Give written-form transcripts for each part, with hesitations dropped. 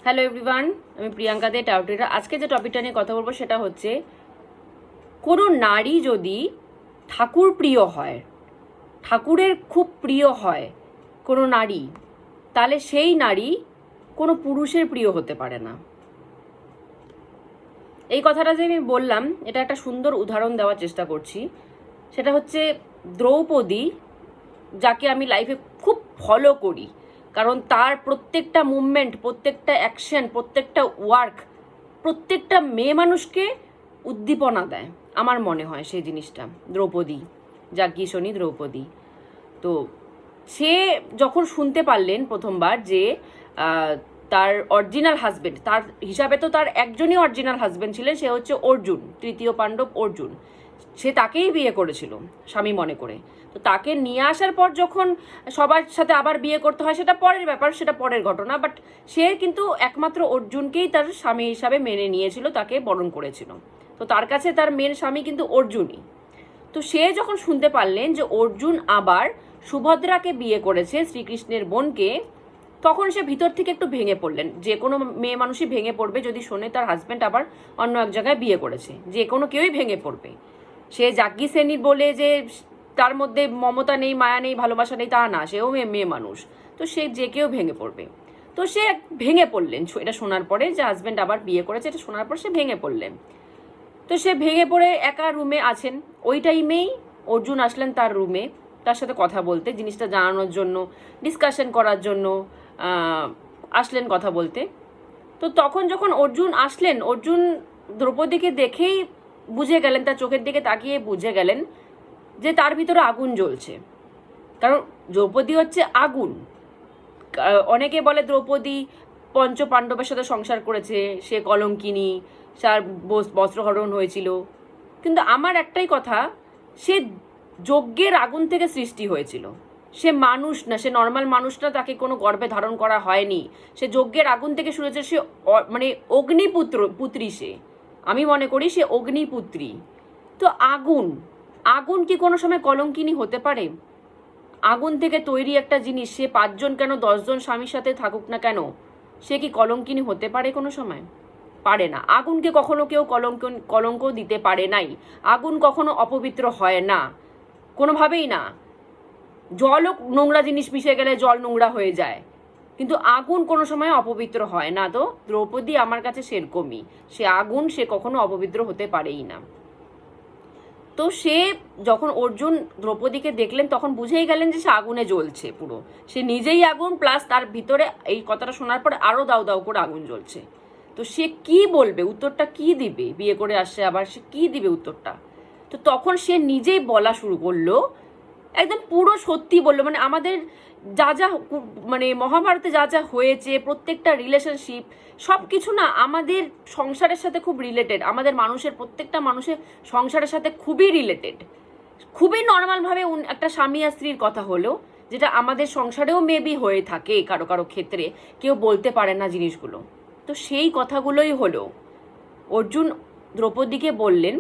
Hello everyone, আমি প্রিয়াঙ্কা দে টাউটিরা। আজকে যে টপিকটা নিয়ে কথা বলবো সেটা হচ্ছে, কোনো নারী যদি ঠাকুর প্রিয় হয়, ঠাকুরের খুব প্রিয় হয় কোনো নারী, তাহলে সেই নারী কোনো পুরুষের প্রিয় হতে পারে না। এই কথাটা যে আমি বললাম, এটা একটা সুন্দর উদাহরণ দেওয়ার চেষ্টা করছি। সেটা হচ্ছে দ্রৌপদী, যাকে আমি লাইফে খুব ফলো করি, কারণ তার প্রত্যেকটা মুভমেন্ট, প্রত্যেকটা অ্যাকশন, প্রত্যেকটা ওয়ার্ক, প্রত্যেকটা মেয়ে মানুষকে উদ্দীপনা দেয়। আমার মনে হয় সেই জিনিসটা দ্রৌপদী, যাজ্ঞিসনী দ্রৌপদী। তো সে যখন শুনতে পারলেন প্রথমবার যে তার অরিজিনাল হাজবেন্ড, তার হিসাবে তো তার একজনই অরিজিনাল হাজবেন্ড ছিলেন, সে হচ্ছে অর্জুন, তৃতীয় পাণ্ডব অর্জুন। সে তাকেই বিয়ে করেছিল স্বামী মনে করে। তো তাকে নিয়ে আসার পর যখন সবার সাথে আবার বিয়ে করতে হয়, সেটা পরের ব্যাপার, সেটা পরের ঘটনা। বাট সে কিন্তু একমাত্র অর্জুনকেই তার স্বামী হিসাবে মেনে নিয়েছিল, তাকে বরণ করেছিল। তো তার কাছে তার মেন স্বামী কিন্তু অর্জুনই। তো সে যখন শুনতে পারলেন যে অর্জুন আবার সুভদ্রাকে বিয়ে করেছে, শ্রীকৃষ্ণের বোনকে, তখন সে ভিতর থেকে একটু ভেঙে পড়লেন। যে কোনো মেয়ে মানুষই ভেঙে পড়বে যদি শোনে তার হাজব্যান্ড আবার অন্য এক জায়গায় বিয়ে করেছে, যে কোনো কেউই ভেঙে পড়বে। সে যাজ্ঞী শ্রেণীর বলে যে তার মধ্যে মমতা নেই, মায়া নেই, ভালোবাসা নেই, তা না, সেও মেয়ে মানুষ। তো সে যে কেউ ভেঙে পড়বে। তো সে ভেঙে পড়লেন এটা শোনার পরে, যে হাজব্যান্ড আবার বিয়ে করেছে, এটা শোনার পর সে ভেঙে পড়লেন। তো সে ভেঙে পড়ে একা রুমে আছেন। ওই টাইমেই অর্জুন আসলেন তার রুমে, তার সাথে কথা বলতে, জিনিসটা জানানোর জন্য, ডিসকাশন করার জন্য আসলেন কথা বলতে। তো তখন যখন অর্জুন আসলেন, অর্জুন দ্রৌপদীকে দেখেই বুঝে গেলেন, তার চোখের দিকে তাকিয়ে বুঝে গেলেন যে তার ভিতরে আগুন জ্বলছে। কারণ দ্রৌপদী হচ্ছে আগুন। অনেকে বলে দ্রৌপদী পঞ্চ পাণ্ডবের সাথে সংসার করেছে, সে কলঙ্কিনী, তার বস্ত্রহরণ হয়েছিল। কিন্তু আমার একটাই কথা, সে যজ্ঞের আগুন থেকে সৃষ্টি হয়েছিল। সে মানুষ না, সে নর্মাল মানুষ না, তাকে কোনো গর্ভে ধারণ করা হয়নি। সে যজ্ঞের আগুন থেকে শুরু হয়েছে। সে মানে পুত্রী সে। আমি মনে করি সে অগ্নিপুত্রী। তো আগুন, আগুন কি কোনো সময় কলঙ্কিনী হতে পারে? আগুন থেকে তৈরি একটা জিনিস, সে 5 জন কেন 10 জন স্বামীর সাথে থাকুক না কেন, সে কি কলঙ্কিনী হতে পারে কোনো সময়? পারে না। আগুনকে কখনো কেউ কলঙ্ক দিতে পারে নাই। আগুন কখনো অপবিত্র হয় না, কোনোভাবেই না। জলও নোংরা জিনিস মিশে গেলে জল নোংরা হয়ে যায়, কিন্তু আগুন কোনো সময় অপবিত্র হয় না। তো দ্রৌপদী আমার কাছে সেরকমই, সে আগুন, সে কখনো অপবিত্র হতে পারেই না। তো সে যখন অর্জুন দ্রৌপদীকে দেখলেন, তখন বুঝেই গেলেন যে সে আগুনে জ্বলছে পুরো। সে নিজেই আগুন, প্লাস তার ভিতরে এই কথাটা শোনার পর আরও দাউ দাউ করে আগুন জ্বলছে। তো সে কি বলবে, উত্তরটা কি দিবে? বিয়ে করে আসছে আবার, সে কি দিবে উত্তরটা? তো তখন সে নিজেই বলা শুরু করলো, একদম পুরো সত্যি বললো। মানে আমাদের যা যা, মানে মহাভারতে যা যা হয়েছে, প্রত্যেকটা রিলেশনশিপ, সব কিছু না আমাদের সংসারের সাথে খুব রিলেটেড। আমাদের মানুষের, প্রত্যেকটা মানুষের সংসারের সাথে খুবই রিলেটেড। খুবই নর্মালভাবে একটা স্বামী আর স্ত্রীর কথা হলো, যেটা আমাদের সংসারেও মেবি হয়ে থাকে কারো কারো ক্ষেত্রে, কেউ বলতে পারে না জিনিসগুলো। তো সেই কথাগুলোই হলো। অর্জুন দ্রৌপদীকে বললেন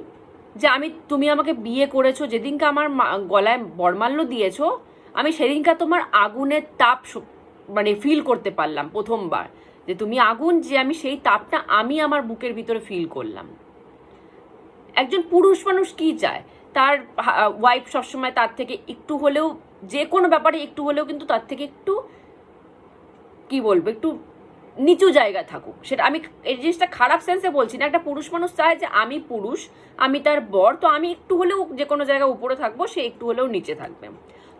যে তুমি আমাকে বিয়ে করেছো, যেদিনকে আমার গলায় বরমাল্য দিয়েছো, আমি সেদিনকে তোমার আগুনের তাপ মানে ফিল করতে পারলাম প্রথমবার, যে তুমি আগুন, যে আমি সেই তাপটা আমি আমার বুকের ভিতরে ফিল করলাম। একজন পুরুষ মানুষ কি চায়? তার ওয়াইফ সবসময় তার থেকে একটু হলেও, যে কোনো ব্যাপারে একটু হলেও কিন্তু তার থেকে একটু, কি বলবো, একটু নিচু জায়গা থাকুক। সেটা আমি এই জিনিসটা খারাপ সেন্সে বলছি না। একটা পুরুষ মানুষ চায় যে আমি পুরুষ, আমি তার বর, তো আমি একটু হলেও যে কোনো জায়গায় উপরে থাকবো, সে একটু হলেও নিচে থাকবে।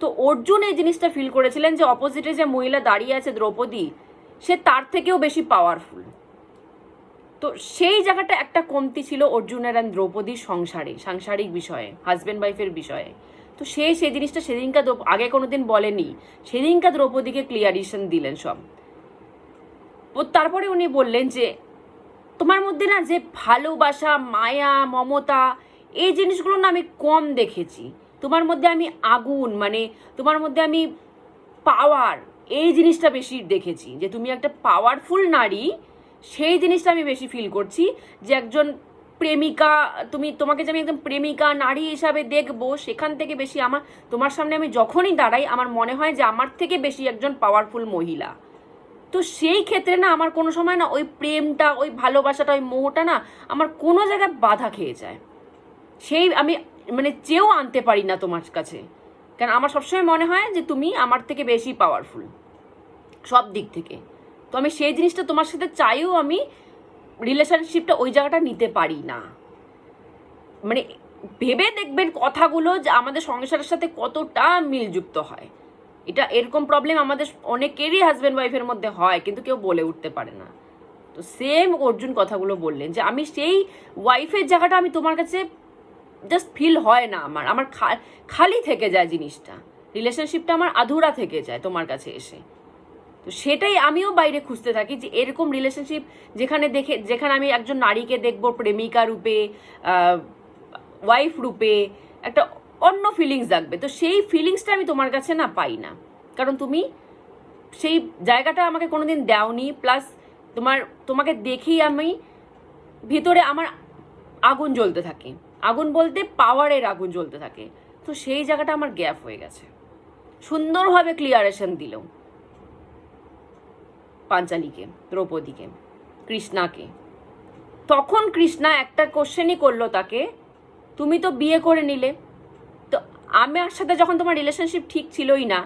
তো অর্জুন এই জিনিসটা ফিল করেছিলেন যে অপোজিটে যে মহিলা দাঁড়িয়ে আছে দ্রৌপদী, সে তার থেকেও বেশি পাওয়ারফুল। তো সেই জায়গাটা একটা কমতি ছিল অর্জুনের আর দ্রৌপদীর সংসারে, সাংসারিক বিষয়ে, হাজব্যান্ড ওয়াইফের বিষয়ে। তো সেই জিনিসটা সেদিনকার আগে কোনোদিন বলেনি, সেদিনকার দ্রৌপদীকে ক্লিয়ারেশন দিলেন সব। তারপরে উনি বললেন যে তোমার মধ্যে না যে ভালোবাসা, মায়া, মমতা, এই জিনিসগুলো না আমি কম দেখেছি। তোমার মধ্যে আমি আগুন, মানে তোমার মধ্যে আমি পাওয়ার, এই জিনিসটা বেশি দেখেছি। যে তুমি একটা পাওয়ারফুল নারী, সেই জিনিসটা আমি বেশি ফিল করছি। যে একজন প্রেমিকা, তোমাকে যে আমি একদম প্রেমিকা নারী হিসাবে দেখবো, সেখান থেকে বেশি তোমার সামনে আমি যখনই দাঁড়াই, আমার মনে হয় যে আমার থেকে বেশি একজন পাওয়ারফুল মহিলা। তো সেই ক্ষেত্রে না আমার কোনো সময় না ওই প্রেমটা, ওই ভালোবাসাটা, ওই মোহটা না আমার কোনো জায়গায় বাধা খেয়ে যায়। সেই আমি মানে চেয়েও আনতে পারি না তোমার কাছে, কারণ আমার সবসময় মনে হয় যে তুমি আমার থেকে বেশি পাওয়ারফুল সব দিক থেকে। তো আমি সেই জিনিসটা তোমার সাথে চাইও আমি রিলেশনশিপটা ওই জায়গাটা নিতে পারি না। মানে ভেবে দেখবেন কথাগুলো যে আমাদের সংসারের সাথে কতটা মিলযুক্ত হয়। এটা এরকম প্রবলেম আমাদের অনেকেরই হাজব্যান্ড ওয়াইফের মধ্যে হয়, কিন্তু কেউ বলে উঠতে পারে না। তো সেম অর্জুন কথাগুলো বললেন যে আমি সেই ওয়াইফের জায়গাটা আমি তোমার কাছে জাস্ট ফিল হয় না, আমার খালি থেকে যায় জিনিসটা, রিলেশনশিপটা আমার আধুরা থেকে যায় তোমার কাছে এসে। তো সেটাই আমিও বাইরে খুঁজতে থাকি যে এরকম রিলেশনশিপ যেখানে আমি একজন নারীকে দেখবো প্রেমিকা রূপে, ওয়াইফ রূপে, একটা অন্য ফিলিংস থাকবে। তো সেই ফিলিংসটা আমি তোমার কাছে না পাই না, কারণ তুমি সেই জায়গাটা আমাকে কোনোদিন দাওনি। প্লাস তোমাকে দেখেই আমি ভিতরে আমার আগুন জ্বলতে থাকে, আগুন বলতে পাওয়ারের আগুন জ্বলতে থাকে। তো সেই জায়গাটা আমার গ্যাপ হয়ে গেছে। সুন্দরভাবে ক্লিয়ারেশন দিল পাঞ্চালীকে, দ্রৌপদীকে, কৃষ্ণাকে। তখন কৃষ্ণা একটা কোশ্চেনই করলো তাকে, তুমি তো বিয়ে করে নিলে, তো আমার সাথে যখন তোমার রিলেশনশিপ ঠিক ছিলই না,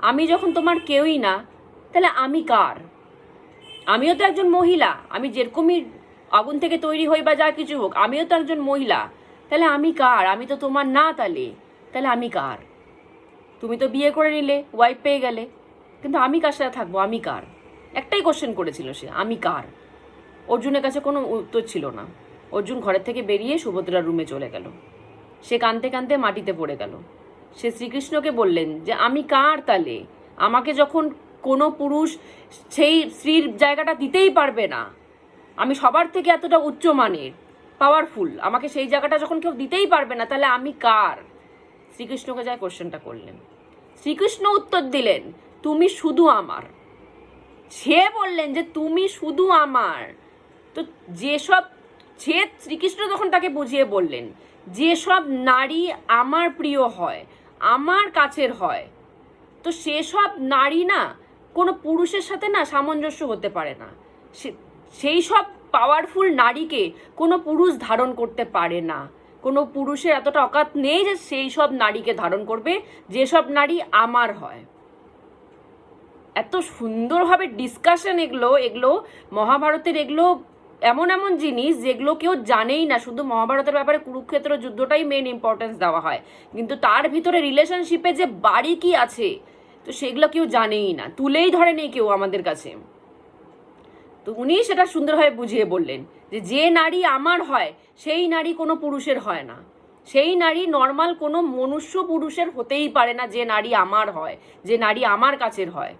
আমি যখন তোমার কেউই না, তাহলে আমি কার? আমিও তো একজন মহিলা, আমি যেরকমই আগুন থেকে তৈরি হই বা যা কিছু হোক, আমিও তো একজন মহিলা। তাহলে আমি কার? আমি তো তোমার না, তাহলে আমি কার? তুমি তো বিয়ে করে নিলে, ওয়াইফ পেয়ে গেলে, কিন্তু আমি কার সাথে থাকবো? আমি কার? একটাই কোশ্চেন করেছিল সে, আমি কার। অর্জুনের কাছে কোনো উত্তর ছিল না। অর্জুন ঘরের থেকে বেরিয়ে সুভদ্রার রুমে চলে গেল। সে কাঁদতে কাঁদতে মাটিতে পড়ে গেল। সে শ্রীকৃষ্ণকে বললেন যে আমি কার? তাহলে আমাকে যখন কোনো পুরুষ সেই স্ত্রীর জায়গাটা দিতেই পারবে না, আমি সবার থেকে এতটা উচ্চমানের পাওয়ারফুল, আমাকে সেই জায়গাটা যখন কেউ দিতেই পারবে না, তাহলে আমি কার? শ্রীকৃষ্ণকে যায় কোশ্চেনটা করলেন। শ্রীকৃষ্ণ উত্তর দিলেন, তুমি শুধু আমার। সে বললেন যে তুমি শুধু আমার। তো শ্রীকৃষ্ণ তখন তাকে বুঝিয়ে বললেন, যেসব নারী আমার প্রিয় হয়, আমার কাছের হয়, তো সেসব নারী না কোনো পুরুষের সাথে না সামঞ্জস্য হতে পারে না। সেই সব পাওয়ারফুল নারীকে কোনো পুরুষ ধারণ করতে পারে না। কোনো পুরুষের এতটা অকাত নেই যে সেই সব নারীকে ধারণ করবে, যেসব নারী আমার হয়। এত সুন্দরভাবে ডিসকাশন, এগুলো মহাভারতের, এগুলো এমন এমন জিনিস যেগুলো কেউ জানেই না। শুধু মহাভারতের ব্যাপারে কুরুক্ষেত্র যুদ্ধটাই মেন ইম্পর্টেন্স দেওয়া হয়, কিন্তু তার ভিতরে রিলেশনশিপে যে বাড়ি কি আছে, তো সেগুলো কেউ জানেই না, তুলেই ধরে নেই কেউ আমাদের কাছে। তো উনি সেটা সুন্দরভাবে বুঝিয়ে বললেন যে নারী আমার হয়, সেই নারী কোনো পুরুষের হয় না। সেই নারী নর্মাল কোনো মনুষ্য পুরুষের হতেই পারে না যে নারী আমার হয়, যে নারী আমার কাছের হয়।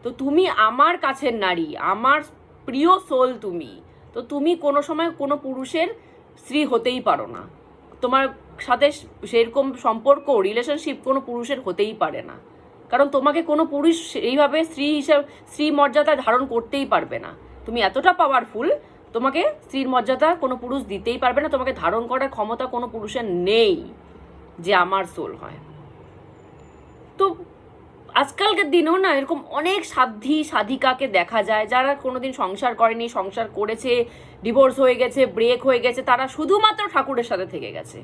তো তুমি আমার কাছের নারী, আমার প্রিয় সোল তুমি। তো তুমি কোনো সময় কোনো পুরুষের স্ত্রী হতেই পারো না। তোমার সাথে সেরকম সম্পর্ক, রিলেশনশিপ কোনো পুরুষের হতেই পারে না, কারণ তোমাকে কোনো পুরুষ এইভাবে স্ত্রী মর্যাদা ধারণ করতেই পারবে না। তুমি এতটা পাওয়ারফুল, তোমাকে স্ত্রীর মর্যাদা কোনো পুরুষ দিতেই পারবে না, তোমাকে ধারণ করার ক্ষমতা কোনো পুরুষের নেই যে আমার সোল হয়। তো আজকালকার দিনেও না এরকম অনেক সাধিকাকে দেখা যায়, যারা কোনোদিন সংসার করেনি, সংসার করেছে, ডিভোর্স হয়ে গেছে, ব্রেক হয়ে গেছে, তারা শুধুমাত্র ঠাকুরের সাথে থেকে গেছে।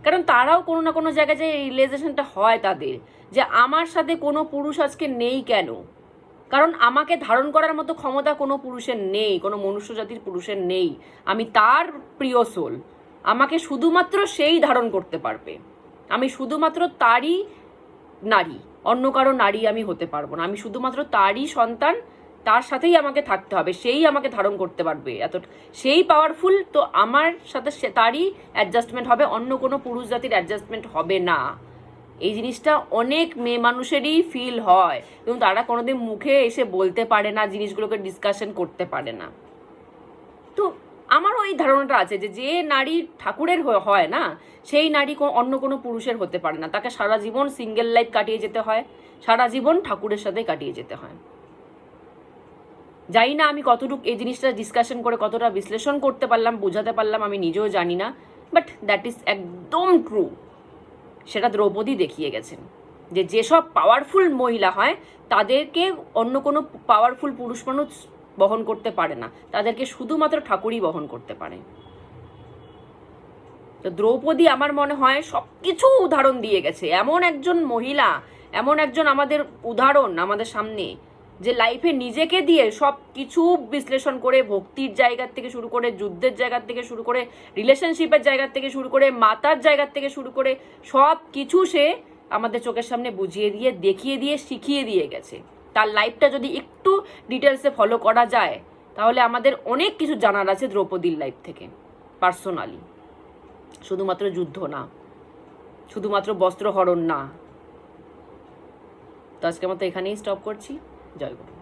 কারণ তারাও কোনো না কোনো জায়গায় যে রিয়েলাইজেশনটা হয় তাদের, যে আমার সাথে কোনো পুরুষ আজকে নেই কেন? কারণ আমাকে ধারণ করার মতো ক্ষমতা কোনো পুরুষের নেই, কোনো মনুষ্য জাতির পুরুষের নেই। আমি তার প্রিয় সোল, আমাকে শুধুমাত্র সেই ধারণ করতে পারবে। আমি শুধুমাত্র তারই নারী, অন্য কারো নারী আমি হতে পারবো না। আমি শুধুমাত্র তারই সন্তান, তার সাথেই আমাকে থাকতে হবে, সেই আমাকে ধারণ করতে পারবে, সেই পাওয়ারফুল। তো আমার সাথে তারই অ্যাডজাস্টমেন্ট হবে, অন্য কোনো পুরুষ জাতির অ্যাডজাস্টমেন্ট হবে না। এই জিনিসটা অনেক মেয়ে মানুষেরই ফিল হয়, এবং তারা কোনোদিন মুখে এসে বলতে পারে না, জিনিসগুলোকে ডিসকাশন করতে পারে না। তো আমারও এই ধারণাটা আছে যে নারী ঠাকুরের হয় না, সেই নারী অন্য কোনো পুরুষের হতে পারে না। তাকে সারা জীবন সিঙ্গেল লাইফ কাটিয়ে যেতে হয়, সারা জীবন ঠাকুরের সাথে কাটিয়ে যেতে হয়। জানি না আমি কতটুকু এই জিনিসটা ডিসকাশন করে কতটা বিশ্লেষণ করতে পারলাম, বোঝাতে পারলাম, আমি নিজেও জানি না, বাট দ্যাট ইজ একদম ট্রু। সেটা দ্রৌপদী দেখিয়ে গেছেন যে যেসব পাওয়ারফুল মহিলা হয় তাদেরকে অন্য কোনো পাওয়ারফুল পুরুষ মানুষ বহন করতে পারে না, তাদেরকে শুধুমাত্র ঠাকুরই বহন করতে পারে। তো দ্রৌপদী আমার মনে হয় সব কিছু উদাহরণ দিয়ে গেছে, এমন একজন মহিলা, এমন একজন আমাদের উদাহরণ আমাদের সামনে, যে লাইফে নিজেকে দিয়ে সব কিছু বিশ্লেষণ করে, ভক্তির জায়গার থেকে শুরু করে, যুদ্ধের জায়গার থেকে শুরু করে, রিলেশনশিপের জায়গার থেকে শুরু করে, মাতার জায়গার থেকে শুরু করে সব কিছু সে আমাদের চোখের সামনে বুঝিয়ে দিয়ে, দেখিয়ে দিয়ে, শিখিয়ে দিয়ে গেছে। তার লাইফটা যদি একটু ডিটেলসে ফলো করা যায় তাহলে আমাদের অনেক কিছু জানার আছে দ্রৌপদীর লাইফ থেকে পার্সোনালি। শুধুমাত্র যুদ্ধ না, শুধুমাত্র বস্ত্রহরণ না। তো আজকের মতো এখানেই স্টপ করছি। জয় গুরু।